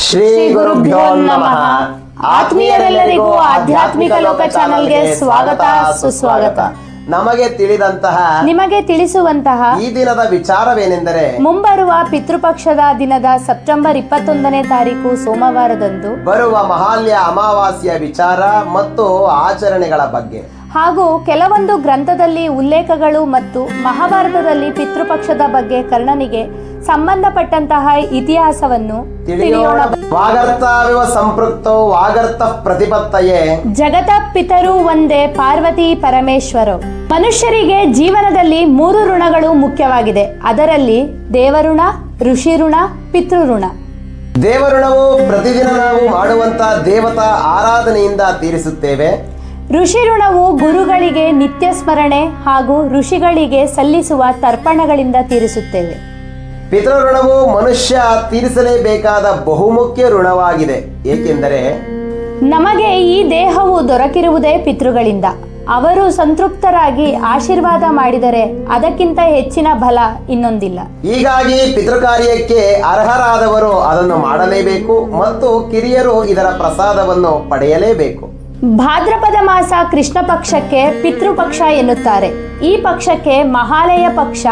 ಶ್ರೀ ಗುರುಭ್ಯೋ ನಮಃ. ಆತ್ಮೀಯರೆಲ್ಲರಿಗೂ ಆಧ್ಯಾತ್ಮಿಕ ಲೋಕ ಚಾನೆಲ್ಗೆ ಸ್ವಾಗತ ಸುಸ್ವಾಗತ. ನಮಗೆ ತಿಳಿದಂತಹ ನಿಮಗೆ ತಿಳಿಸುವಂತಹ ಈ ದಿನದ ವಿಚಾರವೇನೆಂದರೆ, ಮುಂಬರುವ ಪಿತೃಪಕ್ಷದ ದಿನದ ಸೆಪ್ಟೆಂಬರ್ 21ನೇ ತಾರೀಕು ಸೋಮವಾರದಂದು ಬರುವ ಮಹಾಲ್ಯ ಅಮಾವಾಸ್ಯೆಯ ವಿಚಾರ ಮತ್ತು ಆಚರಣೆಗಳ ಬಗ್ಗೆ, ಹಾಗೂ ಕೆಲವೊಂದು ಗ್ರಂಥದಲ್ಲಿ ಉಲ್ಲೇಖಗಳು ಮತ್ತು ಮಹಾಭಾರತದಲ್ಲಿ ಪಿತೃಪಕ್ಷದ ಬಗ್ಗೆ ಕರ್ಣನಿಗೆ ಸಂಬಂಧಪಟ್ಟಂತಹ ಇತಿಹಾಸವನ್ನು ತಿಳಿಯೋಣ. ವಾಗರ್ತಾವಿವ ಸಂಪೃಕ್ತೋ ವಾಗರ್ತ ಪ್ರತಿಪತ್ತಯೇ ಜಗತ ಪಿತರು ಒಂದೇ ಪಾರ್ವತಿ ಪರಮೇಶ್ವರ. ಮನುಷ್ಯರಿಗೆ ಜೀವನದಲ್ಲಿ 3 ಋಣಗಳು ಮುಖ್ಯವಾಗಿದೆ. ಅದರಲ್ಲಿ ದೇವಋಣ, ಋಷಿ ಋಣ, ಪಿತೃಋಣ. ದೇವಋಣವು ಪ್ರತಿದಿನ ನಾವು ಮಾಡುವಂತಹ ದೇವತಾ ಆರಾಧನೆಯಿಂದ ತೀರಿಸುತ್ತೇವೆ. ಋಷಿ ಋಣವು ಗುರುಗಳಿಗೆ ನಿತ್ಯ ಸ್ಮರಣೆ ಹಾಗೂ ಋಷಿಗಳಿಗೆ ಸಲ್ಲಿಸುವ ತರ್ಪಣಗಳಿಂದ ತೀರಿಸುತ್ತೇವೆ. ಪಿತೃಋಣವು ಮನುಷ್ಯ ತೀರಿಸಲೇಬೇಕಾದ ಬಹುಮುಖ್ಯ ಋಣವಾಗಿದೆ. ಏಕೆಂದರೆ ನಮಗೆ ಈ ದೇಹವು ದೊರಕಿರುವುದೇ ಪಿತೃಗಳಿಂದ. ಅವರು ಸಂತೃಪ್ತರಾಗಿ ಆಶೀರ್ವಾದ ಮಾಡಿದರೆ ಅದಕ್ಕಿಂತ ಹೆಚ್ಚಿನ ಬಲ ಇನ್ನೊಂದಿಲ್ಲ. ಹೀಗಾಗಿ ಪಿತೃಕಾರ್ಯಕ್ಕೆ ಅರ್ಹರಾದವರು ಅದನ್ನು ಮಾಡಲೇಬೇಕು ಮತ್ತು ಕಿರಿಯರು ಇದರ ಪ್ರಸಾದವನ್ನು ಪಡೆಯಲೇಬೇಕು. ಭಾದ್ರಪದ ಮಾಸ ಕೃಷ್ಣ ಪಕ್ಷಕ್ಕೆ ಪಿತೃಪಕ್ಷ ಎನ್ನುತ್ತಾರೆ. ಈ ಪಕ್ಷಕ್ಕೆ ಮಹಾಲಯ ಪಕ್ಷ,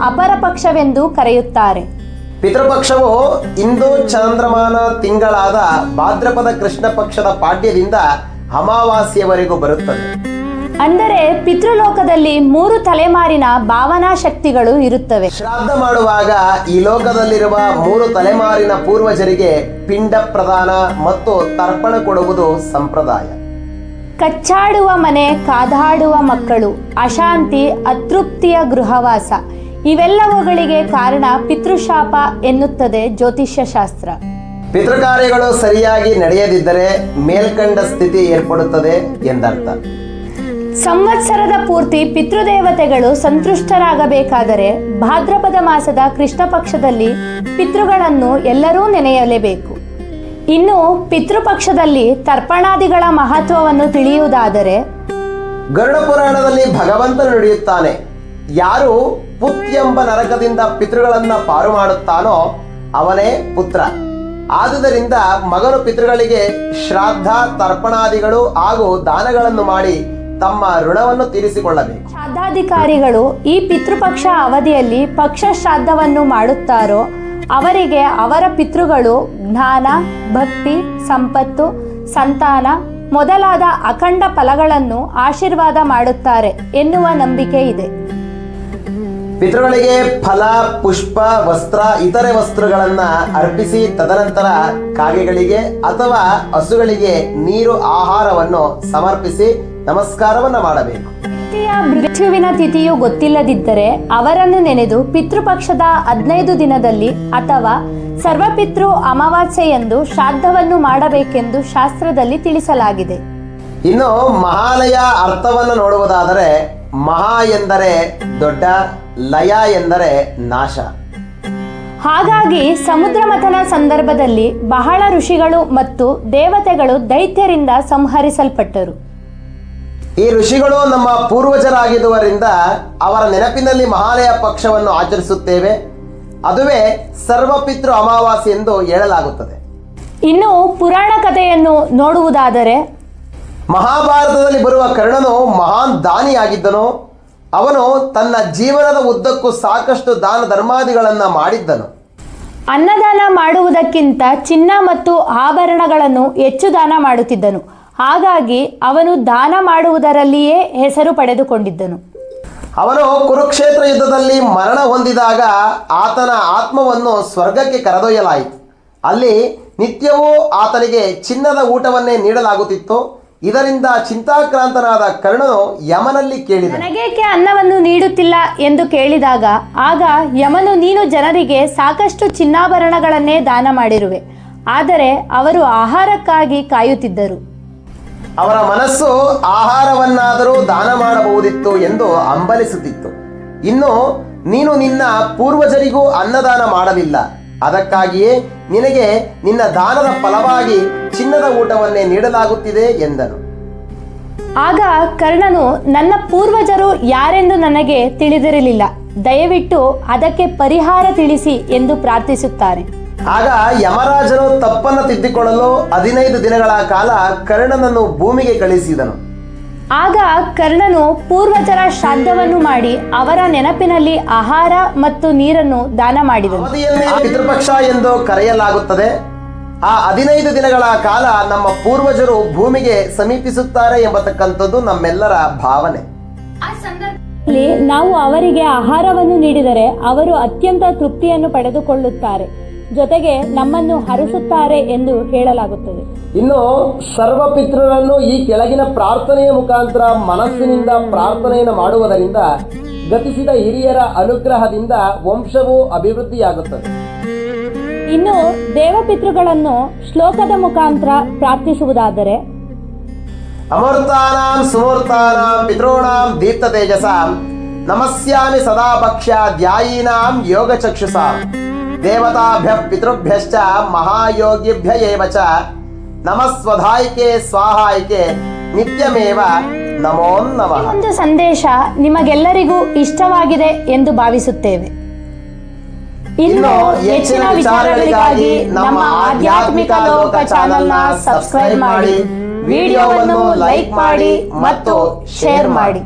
ಅಪರ ಪಕ್ಷವೆಂದು ಕರೆಯುತ್ತಾರೆ. ಪಿತೃಪಕ್ಷವು ಇಂದು ಚಾಂದ್ರಮಾನ ತಿಂಗಳಾದ ಭಾದ್ರಪದ ಕೃಷ್ಣ ಪಕ್ಷದ ಪಾಡ್ಯದಿಂದ ಅಮಾವಾಸ್ಯವರೆಗೂ ಬರುತ್ತದೆ. ಅಂದರೆ ಪಿತೃಲೋಕದಲ್ಲಿ 3 ತಲೆಮಾರಿನ ಭಾವನಾ ಶಕ್ತಿಗಳು ಇರುತ್ತವೆ. ಶ್ರಾದ್ದ ಮಾಡುವಾಗ ಈ ಲೋಕದಲ್ಲಿರುವ 3 ತಲೆಮಾರಿನ ಪೂರ್ವಜರಿಗೆ ಪಿಂಡ ಪ್ರದಾನ ಮತ್ತು ತರ್ಪಣ ಕೊಡುವುದು ಸಂಪ್ರದಾಯ. ಕಚ್ಚಾಡುವ ಮನೆ, ಕಾದಾಡುವ ಮಕ್ಕಳು, ಅಶಾಂತಿ, ಅತೃಪ್ತಿಯ ಗೃಹವಾಸ ಇವೆಲ್ಲವುಗಳಿಗೆ ಕಾರಣ ಪಿತೃಶಾಪ ಎನ್ನುತ್ತದೆ ಜ್ಯೋತಿಷ್ಯ ಶಾಸ್ತ್ರ. ಪಿತೃಕಾರ್ಯಗಳು ಸರಿಯಾಗಿ ನಡೆಯದಿದ್ದರೆ ಮೇಲ್ಕಂಡ ಸ್ಥಿತಿ ಏರ್ಪಡುತ್ತದೆ ಎಂದರ್ಥ. ಸಂವತ್ಸರದ ಪೂರ್ತಿ ಪಿತೃದೇವತೆಗಳು ಸಂತುಷ್ಟರಾಗಬೇಕಾದರೆ ಭಾದ್ರಪದ ಮಾಸದ ಕೃಷ್ಣ ಪಕ್ಷದಲ್ಲಿ ಪಿತೃಗಳನ್ನು ಎಲ್ಲರೂ ನೆನೆಯಲೇಬೇಕು. ಇನ್ನು ಪಿತೃಪಕ್ಷದಲ್ಲಿ ತರ್ಪಣಾದಿಗಳ ಮಹತ್ವವನ್ನು ತಿಳಿಯುವುದಾದರೆ, ಗರುಡ ಪುರಾಣದಲ್ಲಿ ಭಗವಂತನು ನುಡಿಯುತ್ತಾನೆ, ಯಾರು ಪುತ್ಯಂಬ ನರಕದಿಂದ ಪಿತೃಗಳನ್ನ ಪಾರು ಮಾಡುತ್ತಾನೋ ಅವನೇ ಪುತ್ರ. ಆದುದರಿಂದ ಮಗನು ಪಿತೃಗಳಿಗೆ ಶ್ರಾದ್ದ, ತರ್ಪಣಾದಿಗಳು ಹಾಗೂ ದಾನಗಳನ್ನು ಮಾಡಿ ತಮ್ಮ ಋಣವನ್ನು ತೀರಿಸಿಕೊಳ್ಳಬೇಕು. ಶ್ರಾದ್ದಾಧಿಕಾರಿಗಳು ಈ ಪಿತೃಪಕ್ಷ ಅವಧಿಯಲ್ಲಿ ಪಕ್ಷ ಶ್ರಾದ್ದವನ್ನು ಮಾಡುತ್ತಾರೋ ಅವರಿಗೆ ಅವರ ಪಿತೃಗಳು ಜ್ಞಾನ, ಭಕ್ತಿ, ಸಂಪತ್ತು, ಸಂತಾನ ಮೊದಲಾದ ಅಖಂಡ ಫಲಗಳನ್ನು ಆಶೀರ್ವಾದ ಮಾಡುತ್ತಾರೆ ಎನ್ನುವ ನಂಬಿಕೆ ಇದೆ. ಪಿತೃಗಳಿಗೆ ಫಲ, ಪುಷ್ಪ, ವಸ್ತ್ರ, ಇತರೆ ವಸ್ತುಗಳನ್ನ ಅರ್ಪಿಸಿ ತದನಂತರ ಕಾಗೆಗಳಿಗೆ ಅಥವಾ ಹಸುಗಳಿಗೆ ನೀರು, ಆಹಾರವನ್ನು ಸಮರ್ಪಿಸಿ ನಮಸ್ಕಾರವನ್ನ ಮಾಡಬೇಕು. ಮೃತ್ಯುವಿನ ತಿಥಿಯು ಗೊತ್ತಿಲ್ಲದಿದ್ದರೆ ಅವರನ್ನು ನೆನೆದು ಪಿತೃಪಕ್ಷದ 15 ದಿನದಲ್ಲಿ ಅಥವಾ ಸರ್ವಪಿತೃ ಅಮಾವಾಸ್ಯೆಯಂದು ಶ್ರಾದ್ದವನ್ನು ಮಾಡಬೇಕೆಂದು ಶಾಸ್ತ್ರದಲ್ಲಿ ತಿಳಿಸಲಾಗಿದೆ. ಇನ್ನು ಮಹಾಲಯ ಅರ್ಥವನ್ನು ನೋಡುವುದಾದರೆ, ಮಹಾ ಎಂದರೆ ದೊಡ್ಡ, ಲಯ ಎಂದರೆ ನಾಶ. ಹಾಗಾಗಿ ಸಮುದ್ರ ಮಥನ ಸಂದರ್ಭದಲ್ಲಿ ಬಹಳ ಋಷಿಗಳು ಮತ್ತು ದೇವತೆಗಳು ದೈತ್ಯರಿಂದ ಸಂಹರಿಸಲ್ಪಟ್ಟರು. ಈ ಋಷಿಗಳು ನಮ್ಮ ಪೂರ್ವಜರಾಗಿರುವುದರಿಂದ ಅವರ ನೆನಪಿನಲ್ಲಿ ಮಹಾಲಯ ಪಕ್ಷವನ್ನು ಆಚರಿಸುತ್ತೇವೆ. ಅದುವೇ ಸರ್ವಪಿತೃ ಅಮಾವಾಸ್ಯೆ ಎಂದು ಹೇಳಲಾಗುತ್ತದೆ. ಇನ್ನು ಪುರಾಣ ಕಥೆಯನ್ನು ನೋಡುವುದಾದರೆ, ಮಹಾಭಾರತದಲ್ಲಿ ಬರುವ ಕರ್ಣನು ಮಹಾನ್ ದಾನಿಯಾಗಿದ್ದನು. ಅವನು ತನ್ನ ಜೀವನದ ಉದ್ದಕ್ಕೂ ಸಾಕಷ್ಟು ದಾನ ಧರ್ಮಾದಿಗಳನ್ನು ಮಾಡಿದ್ದನು. ಅನ್ನದಾನ ಮಾಡುವುದಕ್ಕಿಂತ ಚಿನ್ನ ಮತ್ತು ಆಭರಣಗಳನ್ನು ಹೆಚ್ಚು ದಾನ ಮಾಡುತ್ತಿದ್ದನು. ಹಾಗಾಗಿ ಅವನು ದಾನ ಮಾಡುವುದರಲ್ಲಿಯೇ ಹೆಸರು ಪಡೆದುಕೊಂಡಿದ್ದನು. ಅವನು ಕುರುಕ್ಷೇತ್ರ ಯುದ್ಧದಲ್ಲಿ ಮರಣ ಹೊಂದಿದಾಗ ಆತನ ಆತ್ಮವನ್ನು ಸ್ವರ್ಗಕ್ಕೆ ಕರೆದೊಯ್ಯಲಾಯಿತು. ಅಲ್ಲಿ ನಿತ್ಯವೂ ಆತನಿಗೆ ಚಿನ್ನದ ಊಟವನ್ನೇ ನೀಡಲಾಗುತ್ತಿತ್ತು. ಇದರಿಂದ ಚಿಂತಾಕ್ರಾಂತನಾದ ಕರ್ಣನು ಯಮನಲ್ಲಿ ಕೇಳಿದ, ನನಗೇಕೆ ಅನ್ನವನ್ನು ನೀಡುತ್ತಿಲ್ಲ ಎಂದು ಕೇಳಿದಾಗ, ಆಗ ಯಮನು, ನೀನು ಜನರಿಗೆ ಸಾಕಷ್ಟು ಚಿನ್ನಾಭರಣಗಳನ್ನೇ ದಾನ ಮಾಡಿರುವೆ, ಆದರೆ ಅವರು ಆಹಾರಕ್ಕಾಗಿ ಕಾಯುತ್ತಿದ್ದರು. ಅವರ ಮನಸ್ಸು ಆಹಾರವನ್ನಾದರೂ ದಾನ ಮಾಡಬಹುದಿತ್ತು ಎಂದು ಹಂಬಲಿಸುತ್ತಿತ್ತು. ಇನ್ನು ನೀನು ನಿನ್ನ ಪೂರ್ವಜರಿಗೂ ಅನ್ನದಾನ ಮಾಡಲಿಲ್ಲ, ಅದಕ್ಕಾಗಿಯೇ ನಿನಗೆ ನಿನ್ನ ದಾನದ ಫಲವಾಗಿ ಚಿನ್ನದ ಊಟವನ್ನೇ ನೀಡಲಾಗುತ್ತಿದೆ ಎಂದನು. ಆಗ ಕರ್ಣನು, ನನ್ನ ಪೂರ್ವಜರು ಯಾರೆಂದು ನನಗೆ ತಿಳಿದಿರಲಿಲ್ಲ, ದಯವಿಟ್ಟು ಅದಕ್ಕೆ ಪರಿಹಾರ ತಿಳಿಸಿ ಎಂದು ಪ್ರಾರ್ಥಿಸುತ್ತಾರೆ. ಆಗ ಯಮರಾಜನು ತಪ್ಪನ್ನು ತಿದ್ದಿಕೊಳ್ಳಲು 15 ದಿನಗಳ ಕಾಲ ಕರ್ಣನನ್ನು ಭೂಮಿಗೆ ಕಳಿಸಿದನು. ಆಗ ಕರ್ಣನು ಪೂರ್ವಜರ ಶ್ರಾದ್ದವನ್ನು ಮಾಡಿ ಅವರ ನೆನಪಿನಲ್ಲಿ ಆಹಾರ ಮತ್ತು ನೀರನ್ನು ದಾನ ಮಾಡಿದನು. ಅವಧಿಯಲ್ಲಿ ಪಿತೃಪಕ್ಷ ಎಂದು ಕರೆಯಲಾಗುತ್ತದೆ. ಆ 15 ದಿನಗಳ ಕಾಲ ನಮ್ಮ ಪೂರ್ವಜರು ಭೂಮಿಗೆ ಸಮೀಪಿಸುತ್ತಾರೆ ಎಂಬತಕ್ಕಂಥದ್ದು ನಮ್ಮೆಲ್ಲರ ಭಾವನೆ. ನಾವು ಅವರಿಗೆ ಆಹಾರವನ್ನು ನೀಡಿದರೆ ಅವರು ಅತ್ಯಂತ ತೃಪ್ತಿಯನ್ನು ಪಡೆದುಕೊಳ್ಳುತ್ತಾರೆ, ಜೊತೆಗೆ ನಮ್ಮನ್ನು ಹರಸುತ್ತಾರೆ ಎಂದು ಹೇಳಲಾಗುತ್ತದೆ. ಇನ್ನು ಸರ್ವಪಿತೃರನ್ನು ಈ ಕೆಳಗಿನ ಪ್ರಾರ್ಥನೆಯ ಮುಖಾಂತರ ಮನಸ್ಸಿನಿಂದ ಪ್ರಾರ್ಥನೆಯನ್ನು ಮಾಡುವುದರಿಂದ ಗತಿಸಿದ ಹಿರಿಯರ ಅನುಗ್ರಹದಿಂದ ವಂಶವು ಅಭಿವೃದ್ಧಿಯಾಗುತ್ತದೆ. ಇನ್ನು ದೇವಪಿತೃಗಳನ್ನು ಶ್ಲೋಕದ ಮುಖಾಂತರ ಪ್ರಾರ್ಥಿಸುವುದಾದರೆ, ಅಮೂರ್ತಾನಾಂ ಸುಮೂರ್ತಾನಾಂ ಪಿತॄಣಾಂ ದೀಪ್ತ ತೇಜಸಾಂ ನಮಸ್ಯಾಮಿ ಸದಾ ಭಕ್ಷ್ಯ ಧ್ಯಾಯೀನಾಂ ಯೋಗ ಚಕ್ಷುಷಾಂ ದೇವತಾಭ್ಯ ಪಿತೃಭ್ಯಶ್ಚ ಮಹಾಯೋಗಿಭ್ಯ ಏವ ಚ ನಮಸ್ವಧಾಯಿಕೆ ಸ್ವಾಹಾಯಿಕೆ ನಿತ್ಯಮೇವ ನಮೋ ನಮಃ. ಒಂದು ಸಂದೇಶ ನಿಮಗೆಲ್ಲರಿಗೂ ಇಷ್ಟವಾಗಿದೆ ಎಂದು ಭಾವಿಸುತ್ತೇವೆ. ಇನ್ನು ಹೆಚ್ಚಿನ ವಿಚಾರಗಳಿಗಾಗಿ ನಮ್ಮ ಆಧ್ಯಾತ್ಮಿಕ ಲೋಕ ಚಾನೆಲ್ನ ಸಬ್ಸ್ಕ್ರೈಬ್ ಮಾಡಿ, ವಿಡಿಯೋವನ್ನು ಲೈಕ್ ಮಾಡಿ ಮತ್ತು ಶೇರ್ ಮಾಡಿ.